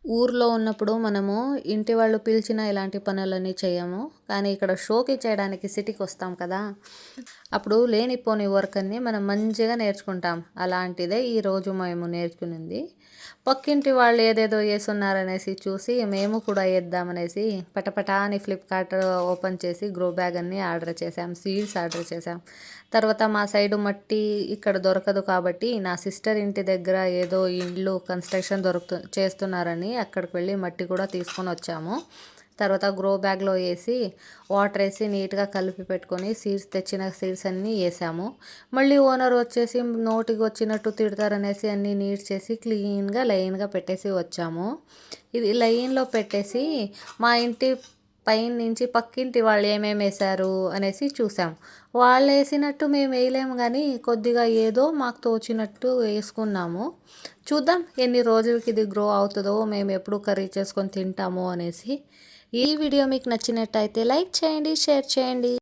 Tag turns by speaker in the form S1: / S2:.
S1: ఊర్లో ఉన్నప్పుడు మనము ఇంటి వాళ్ళు పిలిచిన ఇలాంటి పనులన్నీ చేయము. కానీ ఇక్కడ షోకి చేయడానికి సిటీకి వస్తాం కదా! అప్పుడు లేనిపోని వర్క్ అన్నీ మనం మంచిగా నేర్చుకుంటాం. అలాంటిదే ఈరోజు మేము నేర్చుకునింది. పక్కింటి వాళ్ళు ఏదేదో ఏసున్నారనేసి చూసి మేము కూడా ఏద్దామనేసి పటపటా అని ఫ్లిప్‌కార్ట్ ఓపెన్ చేసి గ్రో బ్యాగ్ అన్నీ ఆర్డర్ చేసాం. సీడ్స్ ఆర్డర్ చేసాం. తర్వాత మా సైడు మట్టి ఇక్కడ దొరకదు కాబట్టి నా సిస్టర్ ఇంటి దగ్గర ఏదో ఇల్లు కన్‌స్ట్రక్షన్ చేస్తున్నారని అక్కడికి వెళ్ళి మట్టి కూడా తీసుకొని వచ్చాము. తర్వాత గ్రో బ్యాగ్‌లో ఏసి వాటర్ ఏసి నీట్‌గా కలిపి పెట్టుకొని తెచ్చిన సీడ్స్ అన్నీ ఏసాము. మళ్ళీ ఓనర్ వచ్చేసి నోటికి వచ్చినట్టు తిడతారనేసి అన్నీ నీట్ చేసి క్లీన్‌గా లైన్‌గా పెట్టేసి వచ్చాము. ఇది లైన్‌లో పెట్టేసి మా ఇంటి పైనుంచి పక్కింటి వాళ్ళు ఏమేమి ఏశారు అనేసి చూసాం. వాళ్ళేసినట్టు మేము వేయలేము గానీ కొద్దిగా ఏదో మాకు తోచినట్టు వేసుకున్నాము. చూద్దాం ఎన్ని రోజులకి ఇది గ్రో అవుతుందో, మేము ఎప్పుడు కర్రీ చేసుకొని తింటామో అనేసి. ఈ వీడియో మీకు నచ్చినట్టయితే లైక్ చేయండి, షేర్ చేయండి.